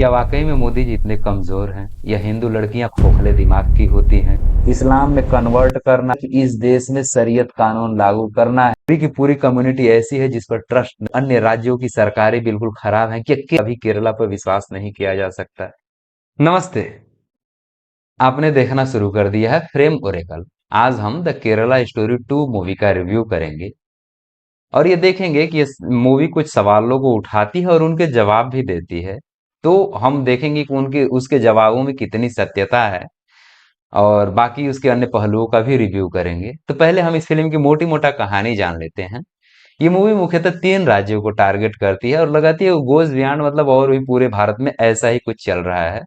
क्या वाकई में मोदी जी इतने कमजोर हैं या हिंदू लड़कियां खोखले दिमाग की होती हैं? इस्लाम में कन्वर्ट करना कि इस देश में शरीयत कानून लागू करना है। पूरी की पूरी कम्युनिटी ऐसी है जिस पर ट्रस्ट, अन्य राज्यों की सरकारें बिल्कुल खराब हैं कि अभी केरला पर विश्वास नहीं किया जा सकता। नमस्ते। आपने देखना शुरू कर दिया है फ्रेम ओरेकल। आज हम द केरला स्टोरी 2 मूवी का रिव्यू करेंगे और ये देखेंगे कि ये मूवी कुछ सवालों को उठाती है और उनके जवाब भी देती है। तो हम देखेंगे कि उनके उसके जवाबों में कितनी सत्यता है और बाकी उसके अन्य पहलुओं का भी रिव्यू करेंगे। तो पहले हम इस फिल्म की मोटी मोटा कहानी जान लेते हैं। ये मूवी मुख्यतः 3 राज्यों को टारगेट करती है और लगाती है गोज बियॉन्ड, मतलब और भी पूरे भारत में ऐसा ही कुछ चल रहा है।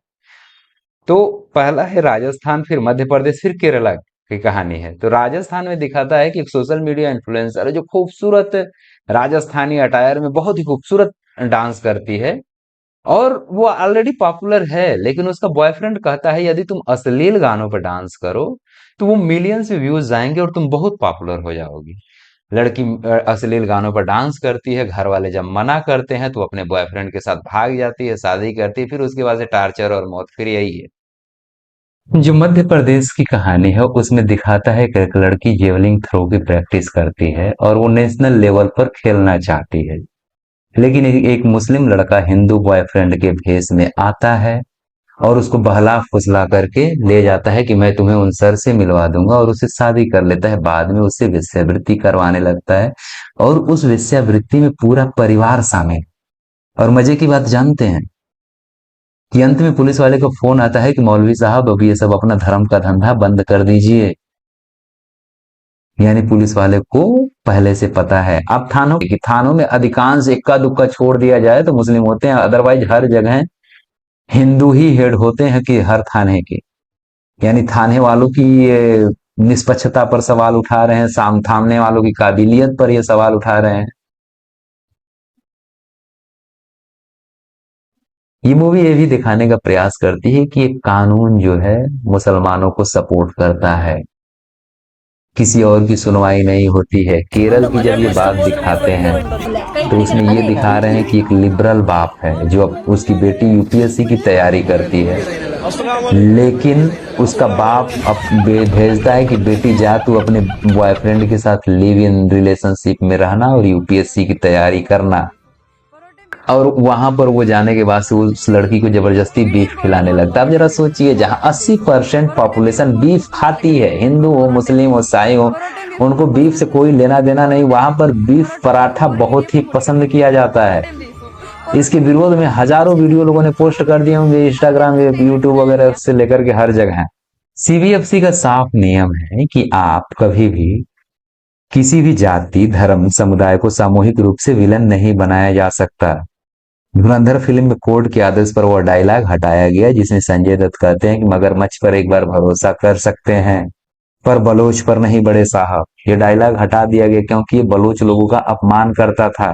तो पहला है राजस्थान, फिर मध्य प्रदेश, फिर केरला की कहानी है। तो राजस्थान में दिखाता है कि एक सोशल मीडिया इन्फ्लुएंसर है जो खूबसूरत राजस्थानी अटायर में बहुत ही खूबसूरत डांस करती है और वो ऑलरेडी पॉपुलर है, लेकिन उसका बॉयफ्रेंड कहता है यदि तुम अश्लील गानों पर डांस करो तो वो मिलियंस व्यूज जाएंगे और तुम बहुत पॉपुलर हो जाओगी। लड़की अश्लील गानों पर डांस करती है, घर वाले जब मना करते हैं तो वो अपने बॉयफ्रेंड के साथ भाग जाती है, शादी करती है, फिर उसके बाद से टार्चर और मौत, फिर यही है। जो मध्य प्रदेश की कहानी है उसमें दिखाता है कि एक लड़की जेवलिंग थ्रो की प्रैक्टिस करती है और वो नेशनल लेवल पर खेलना चाहती है, लेकिन एक मुस्लिम लड़का हिंदू बॉयफ्रेंड के भेष में आता है और उसको बहला फुसला करके ले जाता है कि मैं तुम्हें उन सर से मिलवा दूंगा, और उससे शादी कर लेता है। बाद में उससे वेश्यावृत्ति करवाने लगता है और उस वेश्यावृत्ति में पूरा परिवार शामिल। और मजे की बात जानते हैं कि अंत में पुलिस वाले को फोन आता है कि मौलवी साहब अब ये सब अपना धर्म का धंधा बंद कर दीजिए। यानी पुलिस वाले को पहले से पता है। अब थानों में अधिकांश इक्का दुक्का छोड़ दिया जाए तो मुस्लिम होते हैं, अदरवाइज हर जगह हिंदू ही हेड होते हैं कि हर थाने के। यानी थाने वालों की ये निष्पक्षता पर सवाल उठा रहे हैं, थामने वालों की काबिलियत पर ये सवाल उठा रहे हैं। ये मूवी ये भी दिखाने का प्रयास करती है कि एक कानून जो है मुसलमानों को सपोर्ट करता है, किसी और की सुनवाई नहीं होती है। केरल की जब ये बात दिखाते हैं तो उसमें ये दिखा रहे हैं कि एक लिबरल बाप है जो उसकी बेटी यूपीएससी की तैयारी करती है, लेकिन उसका बाप अब भेजता है कि बेटी जा तू अपने बॉयफ्रेंड के साथ लिव इन रिलेशनशिप में रहना और यूपीएससी की तैयारी करना। और वहां पर वो जाने के बाद से उस लड़की को जबरदस्ती बीफ खिलाने लगता है। अब जरा सोचिए, जहां 80% पॉपुलेशन बीफ खाती है, हिंदू हो, मुस्लिम हो, ईसाई हो, उनको बीफ से कोई लेना देना नहीं, वहां पर बीफ पराठा बहुत ही पसंद किया जाता है। इसके विरोध में हजारों वीडियो लोगों ने पोस्ट कर दिए होंगे, इंस्टाग्राम, यूट्यूब वगैरह से लेकर के हर जगह। सीबीएफसी का साफ नियम है कि आप कभी भी किसी भी जाति, धर्म, समुदाय को सामूहिक रूप से विलन नहीं बनाया जा सकता। धुरंधर फिल्म में कोर्ट के आदेश पर वह डायलॉग हटाया गया जिसमें संजय दत्त कहते हैं कि मगरमच्छ पर एक बार भरोसा कर सकते हैं पर बलोच पर नहीं बड़े साहब। ये डायलॉग हटा दिया गया क्योंकि ये बलोच लोगों का अपमान करता था।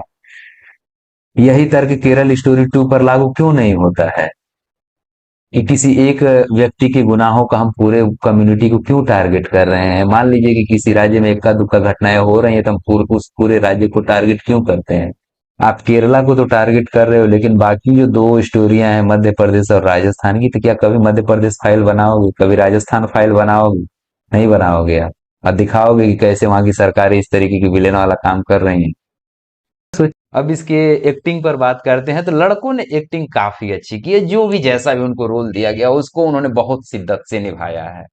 यही तर्क केरल स्टोरी 2 पर लागू क्यों नहीं होता है कि किसी एक व्यक्ति के गुनाहों का हम पूरे कम्युनिटी को क्यों टारगेट कर रहे हैं? मान लीजिए कि किसी राज्य में इक्का दुक्का घटनाएं हो रही है तो हम उस पूरे राज्य को टारगेट क्यों करते हैं? आप केरला को तो टारगेट कर रहे हो, लेकिन बाकी जो दो स्टोरियां हैं मध्य प्रदेश और राजस्थान की, तो क्या कभी मध्य प्रदेश फाइल बनाओगे, कभी राजस्थान फाइल बनाओगे? नहीं बनाओगे आप। और दिखाओगे कि कैसे वहां की सरकारें इस तरीके की विलेन वाला काम कर रही हैं। अब इसके एक्टिंग पर बात करते हैं तो लड़कों ने एक्टिंग काफी अच्छी की है। जो भी जैसा भी उनको रोल दिया गया उसको उन्होंने बहुत शिद्दत से निभाया है।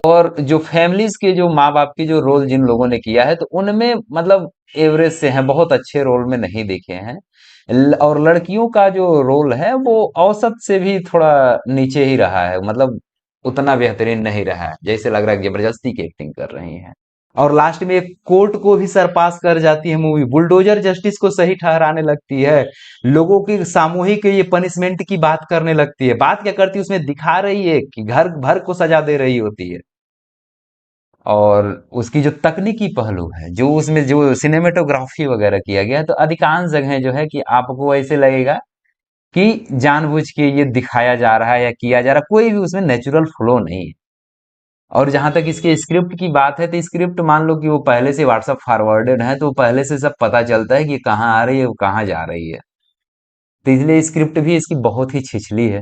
और जो फैमिलीज के जो माँ बाप की जो रोल जिन लोगों ने किया है तो उनमें मतलब एवरेज से हैं, बहुत अच्छे रोल में नहीं दिखे हैं। और लड़कियों का जो रोल है वो औसत से भी थोड़ा नीचे ही रहा है, मतलब उतना बेहतरीन नहीं रहा है, जैसे लग रहा है कि जबरदस्ती की एक्टिंग कर रही हैं। और लास्ट में एक कोर्ट को भी सरपास कर जाती है मूवी, बुलडोजर जस्टिस को सही ठहराने लगती है, लोगों की सामूहिक ये पनिशमेंट की बात करने लगती है। बात क्या करती है उसमें दिखा रही है कि घर भर को सजा दे रही होती है। और उसकी जो तकनीकी पहलू है, जो उसमें जो सिनेमेटोग्राफी वगैरह किया गया है, तो अधिकांश जगह जो है कि आपको ऐसे लगेगा कि जानबूझ के ये दिखाया जा रहा है या किया जा रहा है, कोई भी उसमें नेचुरल फ्लो नहीं है। और जहां तक इसके स्क्रिप्ट की बात है तो स्क्रिप्ट मान लो कि वो पहले से व्हाट्सएप फॉरवर्डेड है तो पहले से सब पता चलता है कि कहाँ आ रही है, वो कहाँ जा रही है। तो इसलिए स्क्रिप्ट भी इसकी बहुत ही छिछली है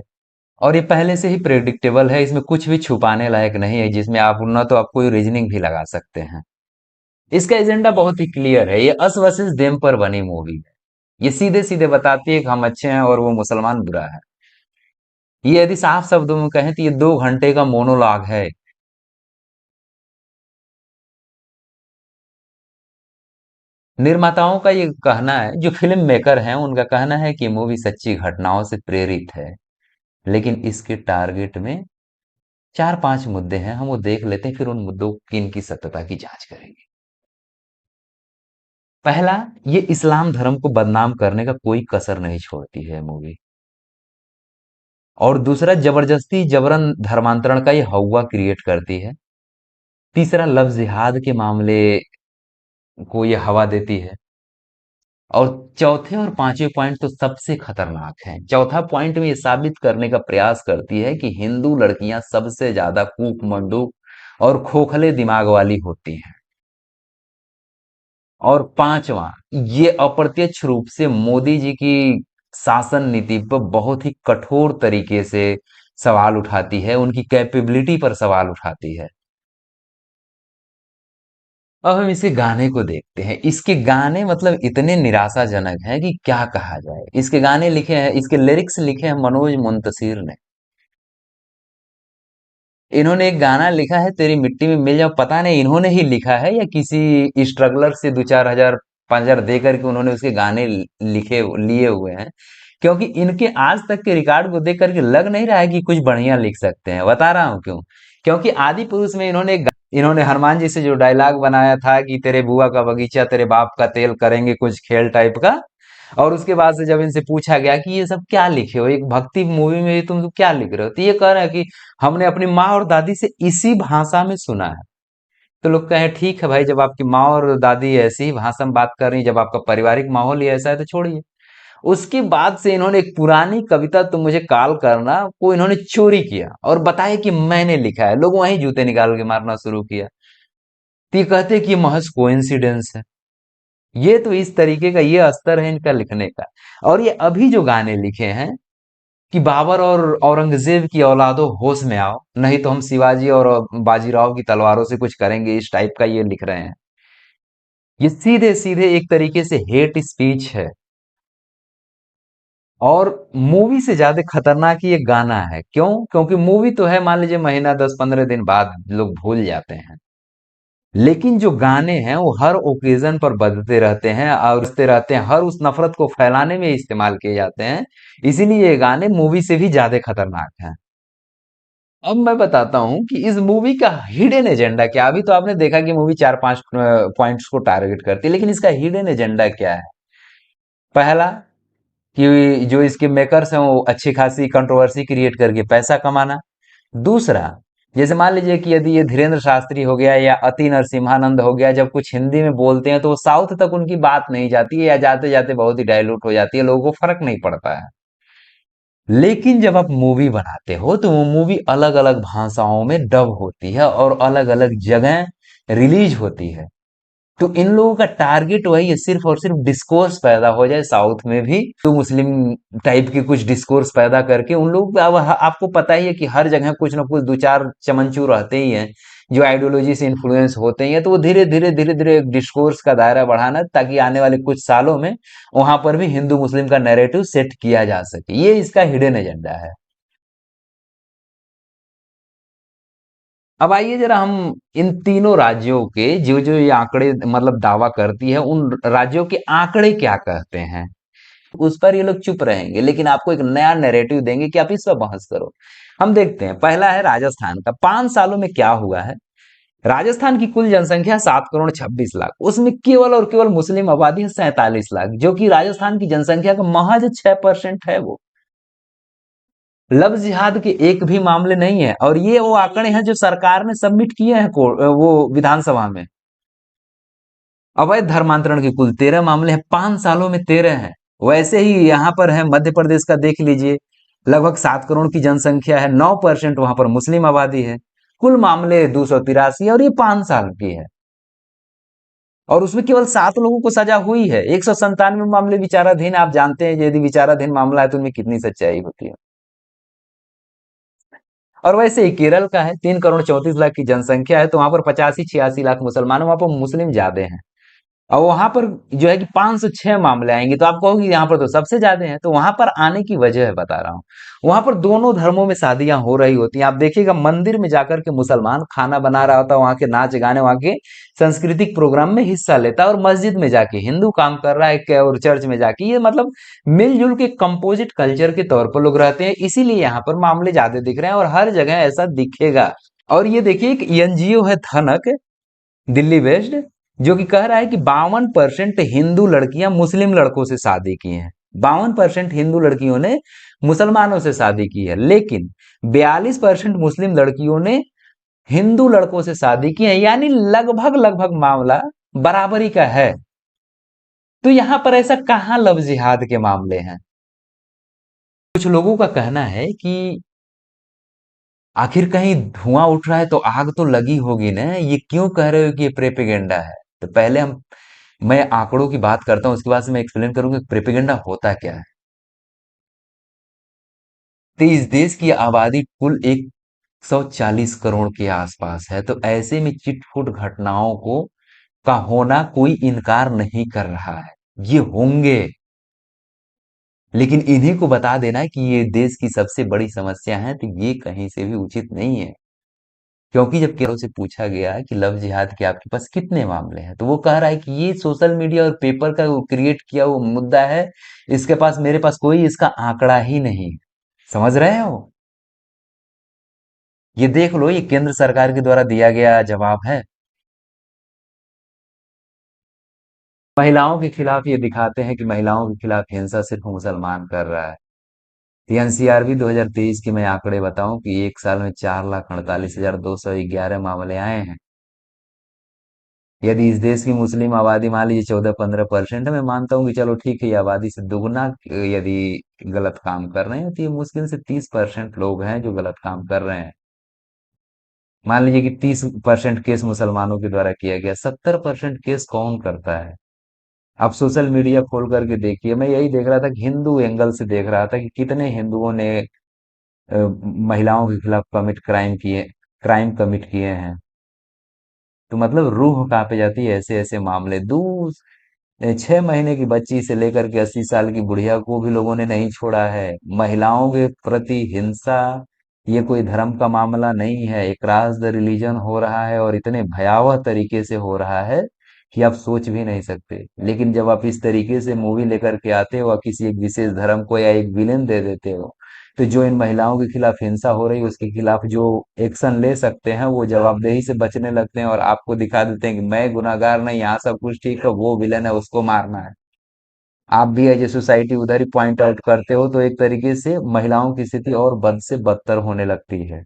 और ये पहले से ही प्रेडिक्टेबल है। इसमें कुछ भी छुपाने लायक नहीं है, जिसमें आप ना तो आप कोई रीजनिंग भी लगा सकते हैं। इसका एजेंडा बहुत ही क्लियर है। ये अस वर्सेस देम पर बनी मूवी है। ये सीधे सीधे बताती है कि हम अच्छे हैं और वो मुसलमान बुरा है। ये यदि साफ शब्दों में कहें तो ये 2 घंटे का मोनोलॉग है। निर्माताओं का ये कहना है, जो फिल्म मेकर हैं उनका कहना है कि मूवी सच्ची घटनाओं से प्रेरित है, लेकिन इसके टारगेट में 4-5 मुद्दे हैं। हम वो देख लेते हैं, फिर उन मुद्दों की इनकी सत्यता की जांच करेंगे। पहला, ये इस्लाम धर्म को बदनाम करने का कोई कसर नहीं छोड़ती है मूवी। और दूसरा, जबरदस्ती जबरन धर्मांतरण का ये हौवा क्रिएट करती है। तीसरा, लव जिहाद के मामले को ये हवा देती है। और चौथे और पांचवे पॉइंट तो सबसे खतरनाक हैं। चौथा पॉइंट में ये साबित करने का प्रयास करती है कि हिंदू लड़कियां सबसे ज्यादा कूकमंडूक और खोखले दिमाग वाली होती हैं। और पांचवा, ये अप्रत्यक्ष रूप से मोदी जी की शासन नीति पर बहुत ही कठोर तरीके से सवाल उठाती है, उनकी कैपेबिलिटी पर सवाल उठाती है। अब हम इसके गाने को देखते हैं। इसके गाने मतलब इतने निराशाजनक हैं कि क्या कहा जाए। इसके गाने लिखे हैं, इसके लिरिक्स लिखे हैं मनोज मुंतशिर ने। इन्होंने एक गाना लिखा है, तेरी मिट्टी में मिल जाओ। पता नहीं इन्होंने ही लिखा है या किसी स्ट्रगलर से 2-4 हजार 5 हजार दे करके उन्होंने उसके गाने लिखे लिए हुए हैं। क्योंकि इनके आज तक के रिकॉर्ड को देख करके लग नहीं रहा है कि कुछ बढ़िया लिख सकते हैं। बता रहा हूँ क्यों। क्योंकि आदि पुरुष में इन्होंने हनुमान जी से जो डायलॉग बनाया था कि तेरे बुआ का बगीचा तेरे बाप का तेल, करेंगे कुछ खेल टाइप का। और उसके बाद से जब इनसे पूछा गया कि ये सब क्या लिखे हो, एक भक्ति मूवी में तुम तो क्या लिख रहे हो, तो ये कह रहे हैं कि हमने अपनी माँ और दादी से इसी भाषा में सुना है। तो लोग कहे ठीक है भाई, जब आपकी माँ और दादी ऐसी ही भाषा में बात कर रही, जब आपका पारिवारिक माहौल ही ऐसा है तो छोड़िए। उसके बाद से इन्होंने एक पुरानी कविता तुम मुझे कॉल करना को इन्होंने चोरी किया और बताया कि मैंने लिखा है। लोग वहीं जूते निकाल के मारना शुरू किया। तो ये कहते हैं कि ये महज कोइंसिडेंस है। ये तो इस तरीके का ये स्तर है इनका लिखने का। और ये अभी जो गाने लिखे हैं कि बाबर और औरंगजेब की औलादो होश में आओ, नहीं तो हम शिवाजी और बाजीराव की तलवारों से कुछ करेंगे, इस टाइप का ये लिख रहे हैं। ये सीधे सीधे एक तरीके से हेट स्पीच है। और मूवी से ज्यादा खतरनाक ये गाना है। क्यों? क्योंकि मूवी तो है, मान लीजिए महीना 10-15 दिन बाद लोग भूल जाते हैं। लेकिन जो गाने हैं वो हर ओकेजन पर बजते रहते हैं और बजते रहते हैं, हर उस नफरत को फैलाने में इस्तेमाल किए जाते हैं। इसीलिए ये गाने मूवी से भी ज्यादा खतरनाक हैं। अब मैं बताता हूँ कि इस मूवी का हिडन एजेंडा क्या। अभी तो आपने देखा कि मूवी 4-5 पॉइंट्स को टारगेट करती है, लेकिन इसका हिडन एजेंडा क्या है। पहला, कि जो इसके मेकर्स हैं वो अच्छी खासी कंट्रोवर्सी क्रिएट करके पैसा कमाना। दूसरा, जैसे मान लीजिए कि यदि ये धीरेन्द्र शास्त्री हो गया या अति नरसिम्हानंद हो गया, जब कुछ हिंदी में बोलते हैं तो वो साउथ तक उनकी बात नहीं जाती है या जाते जाते बहुत ही डाइल्यूट हो जाती है, लोगों को फर्क नहीं पड़ता है। लेकिन जब आप मूवी बनाते हो तो वो मूवी अलग अलग भाषाओं में डब होती है और अलग अलग जगह रिलीज होती है। तो इन लोगों का टारगेट वही है, सिर्फ और सिर्फ डिस्कोर्स पैदा हो जाए साउथ में भी, तो मुस्लिम टाइप के कुछ डिस्कोर्स पैदा करके उन लोग अब आपको पता ही है कि हर जगह कुछ ना कुछ 2-4 चमनचू रहते ही हैं जो आइडियोलॉजी से इन्फ्लुएंस होते ही हैं। तो वो धीरे धीरे डिस्कोर्स का दायरा बढ़ाना, ताकि आने वाले कुछ सालों में वहां पर भी हिंदू मुस्लिम का नैरेटिव सेट किया जा सके। ये इसका हिडन एजेंडा है। अब आइए जरा हम इन तीनों राज्यों के जो जो ये आंकड़े मतलब दावा करती है, उन राज्यों के आंकड़े क्या कहते हैं। उस पर ये लोग चुप रहेंगे, लेकिन आपको एक नया नैरेटिव देंगे कि आप इस पर बहस करो। हम देखते हैं, पहला है राजस्थान का। 5 सालों में क्या हुआ है। राजस्थान की कुल जनसंख्या 7 करोड़ 26 लाख, उसमें केवल और केवल मुस्लिम आबादी है 47 लाख, जो कि राजस्थान की जनसंख्या का महज 6% है वो। लव जिहाद के एक भी मामले नहीं है। और ये वो आंकड़े हैं जो सरकार ने सबमिट किए हैं वो विधानसभा में। अवैध धर्मांतरण के कुल 13 मामले हैं, 5 सालों में 13 हैं। वैसे ही यहाँ पर है मध्य प्रदेश का, देख लीजिए। लगभग 7 करोड़ की जनसंख्या है, 9% वहां पर मुस्लिम आबादी है। कुल मामले 283 और ये 5 साल की है। और उसमें केवल 7 लोगों को सजा हुई है। 197 मामले विचाराधीन। आप जानते हैं यदि विचाराधीन मामला है तो उनमें कितनी सच्चाई होती है। और वैसे ही केरल का है, 3 करोड़ 34 लाख की जनसंख्या है, तो वहां पर 85-86 लाख मुसलमान, वहां पर मुस्लिम ज्यादा हैं। और वहां पर जो है कि 506 मामले आएंगे, तो आप कहोगे यहाँ पर तो सबसे ज्यादा है। तो वहां पर आने की वजह है बता रहा हूँ। वहां पर दोनों धर्मों में शादियां हो रही होती हैं। आप देखिएगा मंदिर में जाकर के मुसलमान खाना बना रहा होता है, वहां के नाच गाने, वहां के सांस्कृतिक प्रोग्राम में हिस्सा लेता है, और मस्जिद में जाके हिंदू काम कर रहा है और चर्च में जाके, ये मतलब मिलजुल के कंपोजिट कल्चर के तौर पर लोग रहते हैं। इसीलिए यहाँ पर मामले ज्यादा दिख रहे हैं, और हर जगह ऐसा दिखेगा। और ये देखिए, एक एनजीओ है थनक, दिल्ली बेस्ड, जो कि कह रहा है कि 52% हिंदू लड़कियां मुस्लिम लड़कों से शादी की हैं। 52% हिंदू लड़कियों ने मुसलमानों से शादी की है, लेकिन 42% मुस्लिम लड़कियों ने हिंदू लड़कों से शादी की है। यानी लगभग लगभग मामला बराबरी का है। तो यहां पर ऐसा कहां लव जिहाद के मामले हैं? कुछ लोगों का कहना है कि आखिर कहीं धुआं उठ रहा है तो आग तो लगी होगी ना, ये क्यों कह रहे हो कि ये प्रेपेगेंडा है? तो पहले मैं आंकड़ों की बात करता हूं, उसके बाद से मैं एक्सप्लेन करूंगा कि प्रेपेगेंडा होता क्या है। तो इस देश की आबादी कुल 140 करोड़ के आसपास है, तो ऐसे में चिटफुट घटनाओं को का होना कोई इनकार नहीं कर रहा है। ये होंगे, लेकिन इन्हीं को बता देना है कि ये देश की सबसे बड़ी समस्या है, तो ये कहीं से भी उचित नहीं है। क्योंकि जब केरल से पूछा गया कि लव जिहाद के आपके पास कितने मामले हैं, तो वो कह रहा है कि ये सोशल मीडिया और पेपर का वो क्रिएट किया हुआ मुद्दा है। इसके पास, मेरे पास कोई इसका आंकड़ा ही नहीं है। समझ रहे हो? ये देख लो, ये केंद्र सरकार के द्वारा दिया गया जवाब है। महिलाओं के खिलाफ ये दिखाते हैं कि महिलाओं के खिलाफ हिंसा सिर्फ मुसलमान कर रहा है। एनसीआरबी 2023 की मैं आंकड़े बताऊं कि एक साल में 4,48,211 मामले आए हैं। यदि इस देश की मुस्लिम आबादी मान लीजिए 14-15% है, मैं मानता हूँ कि चलो ठीक है, ये आबादी से दुगना यदि गलत काम कर रहे हैं, तो ये मुश्किल से 30% लोग हैं जो गलत काम कर रहे हैं। मान लीजिए कि 30% केस मुसलमानों के द्वारा किया गया, 70% केस कौन करता है? आप सोशल मीडिया खोल करके देखिए। मैं यही देख रहा था कि हिंदू एंगल से देख रहा था कि कितने हिंदुओं ने महिलाओं के खिलाफ क्राइम कमिट किए हैं। तो मतलब रूह कांपे जाती है ऐसे ऐसे मामले। 6 महीने की बच्ची से लेकर के 80 साल की बुढ़िया को भी लोगों ने नहीं छोड़ा है। महिलाओं के प्रति हिंसा, ये कोई धर्म का मामला नहीं है, एक क्रॉस द रिलीजन हो रहा है, और इतने भयावह तरीके से हो रहा है कि आप सोच भी नहीं सकते। लेकिन जब आप इस तरीके से मूवी लेकर के आते हो और किसी एक विशेष धर्म को या एक विलेन दे देते हो, तो जो इन महिलाओं के खिलाफ हिंसा हो रही है उसके खिलाफ जो एक्शन ले सकते हैं वो जवाबदेही से बचने लगते हैं, और आपको दिखा देते हैं कि मैं गुनाहगार नहीं, यहाँ सब कुछ ठीक है, वो विलन है, उसको मारना है। आप भी एज ए सोसाइटी उधर ही पॉइंट आउट करते हो, तो एक तरीके से महिलाओं की स्थिति और बद से बदतर होने लगती है।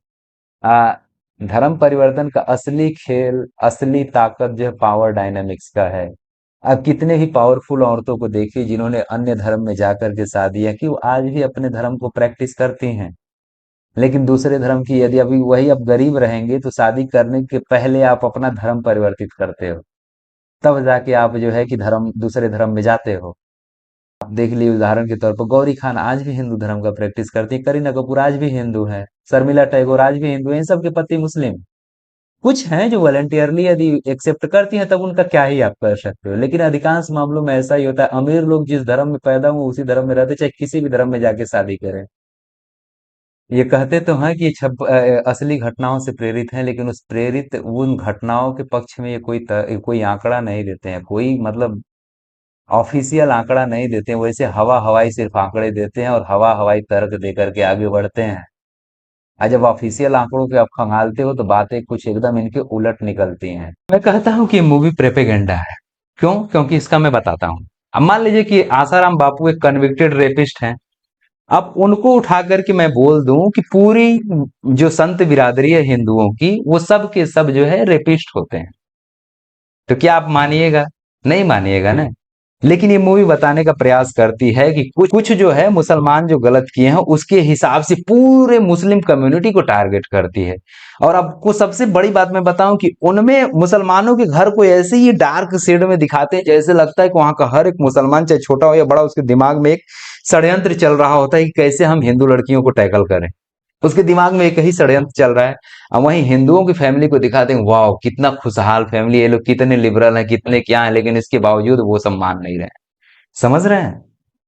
आ, धर्म परिवर्तन का असली खेल, असली ताकत जो है पावर डायनामिक्स का है। अब कितने ही पावरफुल औरतों को देखिए जिन्होंने अन्य धर्म में जाकर के शादियां की, वो आज भी अपने धर्म को प्रैक्टिस करती हैं। लेकिन दूसरे धर्म की, यदि अभी वही आप गरीब रहेंगे तो शादी करने के पहले आप अपना धर्म परिवर्तित करते हो, तब जाके आप जो है कि धर्म, दूसरे धर्म में जाते हो। आप देख लिए उदाहरण के तौर पर, गौरी खान आज भी हिंदू धर्म का प्रैक्टिस करती है, करीना कपूर आज भी हिंदू है, शर्मिला टैगोर आज भी हिंदू है, इन सबके पति मुस्लिम। कुछ हैं जो वॉलंटियरली यदि एक्सेप्ट करती हैं, तब उनका क्या ही आप कर सकते हो, लेकिन अधिकांश मामलों में ऐसा ही होता है। अमीर लोग जिस धर्म में पैदा हुए उसी धर्म में रहते, चाहे किसी भी धर्म में जाके शादी करें। ये कहते तो हैं कि ये असली घटनाओं से प्रेरित हैं, लेकिन उस प्रेरित उन घटनाओं के पक्ष में ये कोई आंकड़ा नहीं देते हैं, कोई मतलब ऑफिशियल आंकड़ा नहीं देते हैं। वैसे हवा हवाई सिर्फ आंकड़े देते हैं और हवा हवाई तर्क दे करके आगे बढ़ते हैं। और जब ऑफिशियल आंकड़ों के आप खंगालते हो तो बातें कुछ एकदम इनके उलट निकलती हैं। मैं कहता हूँ कि ये मूवी प्रेपेगेंडा है। क्यों? क्योंकि इसका मैं बताता हूँ। अब मान लीजिए कि आसाराम बापू एक कन्विक्टेड रेपिस्ट हैं। अब उनको उठा करके मैं बोल दूं कि पूरी जो संत बिरादरी है हिंदुओं की, वो सब के सब जो है रेपिस्ट होते हैं, तो क्या आप मानिएगा? नहीं मानिएगा ना। लेकिन ये मूवी बताने का प्रयास करती है कि कुछ कुछ जो है मुसलमान जो गलत किए हैं उसके हिसाब से पूरे मुस्लिम कम्युनिटी को टारगेट करती है। और आपको सबसे बड़ी बात मैं बताऊं कि उनमें मुसलमानों के घर को ऐसे ही डार्क शेड में दिखाते हैं, जैसे लगता है कि वहां का हर एक मुसलमान चाहे छोटा हो या बड़ा, उसके दिमाग में एक षड्यंत्र चल रहा होता है कि कैसे हम हिंदू लड़कियों को टैकल करें। उसके दिमाग में एक ही षड्यंत्र चल रहा है। और वहीं हिंदुओं की फैमिली को दिखाते हैं, वाह कितना खुशहाल फैमिली, ये लोग कितने लिबरल हैं, कितने क्या है, लेकिन इसके बावजूद वो सब मान नहीं रहे। समझ रहे हैं?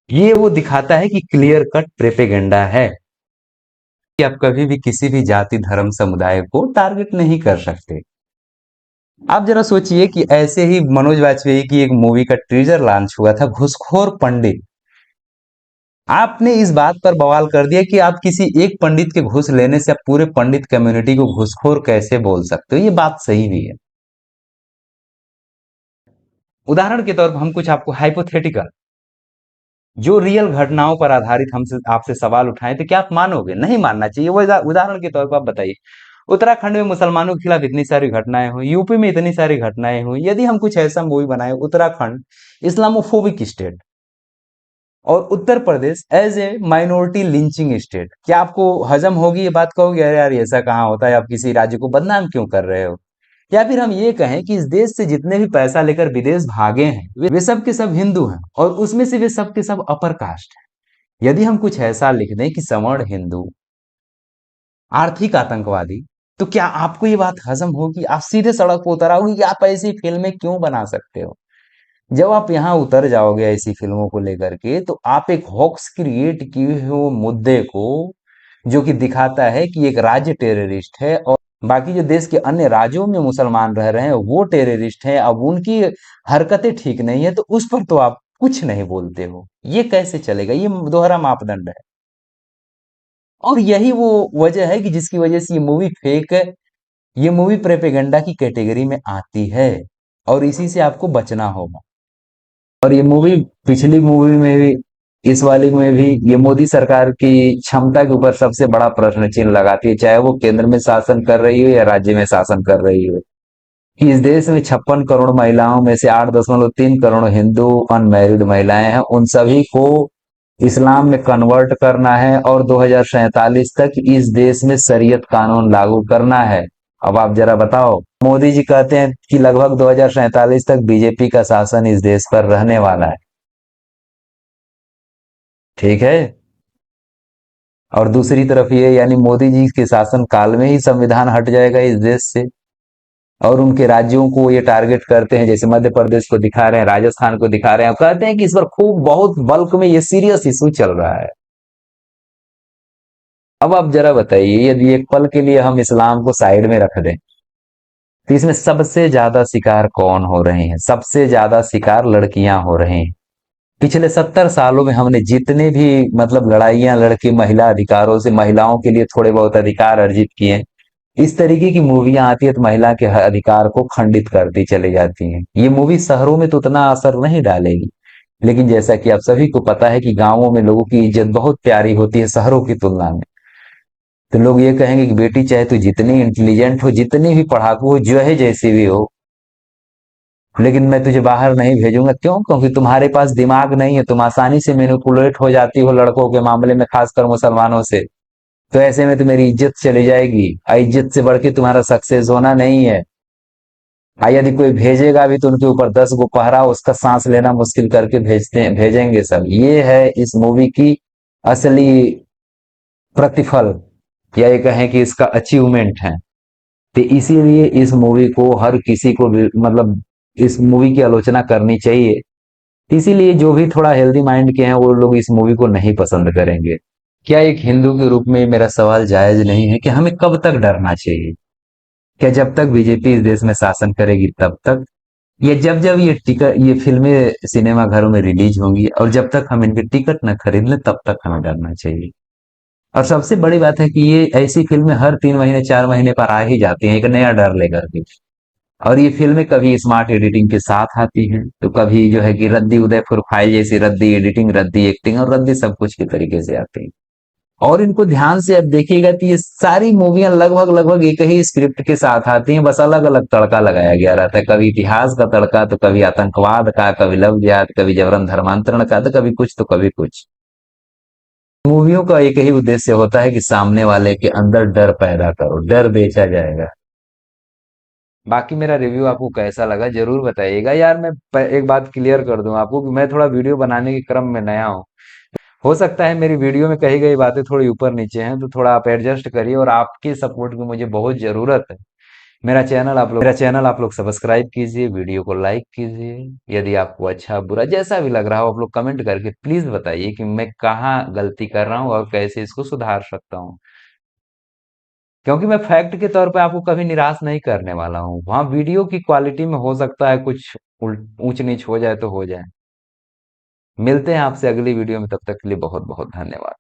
ये वो दिखाता है कि क्लियर कट प्रेपेगेंडा है कि आप कभी भी किसी भी जाति धर्म समुदाय को टारगेट नहीं कर सकते। आप जरा सोचिए कि ऐसे ही मनोज वाजपेयी की एक मूवी का टीजर लॉन्च हुआ था, घूसखोर पंडित। आपने इस बात पर बवाल कर दिया कि आप किसी एक पंडित के घूस लेने से आप पूरे पंडित कम्युनिटी को घूसखोर कैसे बोल सकते हो? ये बात सही भी है। उदाहरण के तौर पर हम कुछ आपको हाइपोथेटिकल जो रियल घटनाओं पर आधारित हमसे आपसे सवाल उठाएं तो क्या आप मानोगे? नहीं मानना चाहिए। वो उदाहरण के तौर पर आप बताइए, उत्तराखंड में मुसलमानों के खिलाफ इतनी सारी घटनाएं हुई, यूपी में इतनी सारी घटनाएं हुई, यदि हम कुछ ऐसा मूवी बनाए, उत्तराखंड इस्लामोफोबिक स्टेट और Uttar Pradesh as a minority lynching state, क्या आपको हजम होगी ये बात? कहोगे अरे यार ऐसा कहाँ होता है, आप किसी राज्य को बदनाम क्यों कर रहे हो? या फिर हम ये कहें कि इस देश से जितने भी पैसा लेकर विदेश भागे हैं वे सब के सब हिंदू हैं और उसमें से वे सब के सब अपर कास्ट हैं। यदि हम कुछ ऐसा लिख दें कि सवर्ण हिंदू आर्थिक आतंकवादी, तो क्या आपको ये बात हजम होगी? आप सीधे सड़क पर उतर आओगे कि आप ऐसी फिल्में क्यों बना सकते हो? जब आप यहाँ उतर जाओगे ऐसी फिल्मों को लेकर के, तो आप एक हॉक्स क्रिएट किए हुए मुद्दे को, जो कि दिखाता है कि एक राज्य टेररिस्ट है और बाकी जो देश के अन्य राज्यों में मुसलमान रह रहे हैं वो टेररिस्ट हैं, अब उनकी हरकतें ठीक नहीं है, तो उस पर तो आप कुछ नहीं बोलते हो। ये कैसे चलेगा? ये दोहरा मापदंड है। और यही वो वजह है कि जिसकी वजह से ये मूवी फेक है, ये मूवी प्रेपेगेंडा की कैटेगरी में आती है और इसी से आपको बचना होगा। और ये मूवी पिछली मूवी में भी, इस वाली में भी, ये मोदी सरकार की क्षमता के ऊपर सबसे बड़ा प्रश्न चिन्ह लगाती है, चाहे वो केंद्र में शासन कर रही हो या राज्य में शासन कर रही हो। कि इस देश में 56 करोड़ महिलाओं में से 8.3 करोड़ हिंदू अनमैरिड महिलाएं हैं, उन सभी को इस्लाम में कन्वर्ट करना है और 2047 तक इस देश में शरीयत कानून लागू करना है। अब आप जरा बताओ, मोदी जी कहते हैं कि लगभग 2047 तक बीजेपी का शासन इस देश पर रहने वाला है। ठीक है। और दूसरी तरफ ये, यानी मोदी जी के शासन काल में ही संविधान हट जाएगा इस देश से। और उनके राज्यों को ये टारगेट करते हैं, जैसे मध्य प्रदेश को दिखा रहे हैं, राजस्थान को दिखा रहे हैं, कहते हैं कि इस पर खूब बहुत बल्क में ये सीरियस इशू चल रहा है। अब आप जरा बताइए, यदि एक पल के लिए हम इस्लाम को साइड में रख दें, तो इसमें सबसे ज्यादा शिकार कौन हो रहे हैं? सबसे ज्यादा शिकार लड़कियां हो रहे हैं। पिछले 70 सालों में हमने जितने भी मतलब लड़ाइयां लड़के महिला अधिकारों से, महिलाओं के लिए थोड़े बहुत अधिकार अर्जित किए हैं, इस तरीके की मूवियां आती है तो महिला के अधिकार को खंडित करती चली जाती हैं। ये मूवी शहरों में तो उतना असर नहीं डालेगी, लेकिन जैसा कि आप सभी को पता है कि गांवों में लोगों की इज्जत बहुत प्यारी होती है शहरों की तुलना में। तो लोग ये कहेंगे कि बेटी चाहे तू जितनी इंटेलिजेंट हो, जितनी भी पढ़ाकू हो, जो है जैसी भी हो, लेकिन मैं तुझे बाहर नहीं भेजूंगा। क्यों? क्योंकि तुम्हारे पास दिमाग नहीं है, तुम आसानी से मैनिपुलेट हो जाती हो लड़कों के मामले में, खासकर मुसलमानों से। तो ऐसे में तो मेरी इज्जत चली जाएगी, इज्जत से बढ़ के तुम्हारा सक्सेस होना नहीं है। यदि कोई भेजेगा भी तो उनके ऊपर 10 गो पहरा, उसका सांस लेना मुश्किल करके भेजेंगे सब। ये है इस मूवी की असली प्रतिफल, या ये कहें कि इसका अचीवमेंट है। तो इसीलिए इस मूवी को हर किसी को मतलब इस मूवी की आलोचना करनी चाहिए। इसीलिए जो भी थोड़ा हेल्दी माइंड के हैं वो लोग इस मूवी को नहीं पसंद करेंगे। क्या एक हिंदू के रूप में मेरा सवाल जायज नहीं है कि हमें कब तक डरना चाहिए? क्या जब तक बीजेपी इस देश में शासन करेगी तब तक, या जब जब ये फिल्में सिनेमा घरों में रिलीज होंगी और जब तक हम इनके टिकट न खरीद लें तब तक हमें डरना चाहिए? और सबसे बड़ी बात है कि ये ऐसी फिल्में हर 3 महीने 4 महीने पर आ ही जाती हैं एक नया डर लेकर के। और ये फिल्में कभी स्मार्ट एडिटिंग के साथ आती हैं, तो कभी जो है कि रद्दी उदयपुर फाइल जैसी रद्दी एडिटिंग, रद्दी एक्टिंग और रद्दी सब कुछ के तरीके से आती है। और इनको ध्यान से अब देखिएगा तो ये सारी मूवियां लगभग लगभग एक ही स्क्रिप्ट के साथ आती हैं, बस अलग अलग तड़का लगाया गया रहता है। कभी इतिहास का तड़का, तो कभी आतंकवाद का, कभी लव जिहाद, कभी जबरन धर्मांतरण का, तो कभी कुछ तो कभी कुछ। मूवियों का एक ही उद्देश्य होता है कि सामने वाले के अंदर डर पैदा करो, डर बेचा जाएगा। बाकी मेरा रिव्यू आपको कैसा लगा जरूर बताइएगा यार। मैं एक बात क्लियर कर दूं आपको कि मैं थोड़ा वीडियो बनाने के क्रम में नया हूं। हो सकता है मेरी वीडियो में कही गई बातें थोड़ी ऊपर नीचे हैं, तो थोड़ा आप एडजस्ट करिए, और आपके सपोर्ट की मुझे बहुत जरूरत है। मेरा चैनल आप लोग सब्सक्राइब कीजिए, वीडियो को लाइक कीजिए। यदि आपको अच्छा बुरा जैसा भी लग रहा हो, आप लोग कमेंट करके प्लीज बताइए कि मैं कहाँ गलती कर रहा हूँ और कैसे इसको सुधार सकता हूँ। क्योंकि मैं फैक्ट के तौर पे आपको कभी निराश नहीं करने वाला हूँ। वहाँ वीडियो की क्वालिटी में हो सकता है कुछ ऊंच नीच हो जाए तो हो जाए। मिलते हैं आपसे अगली वीडियो में, तब तक के लिए बहुत बहुत धन्यवाद।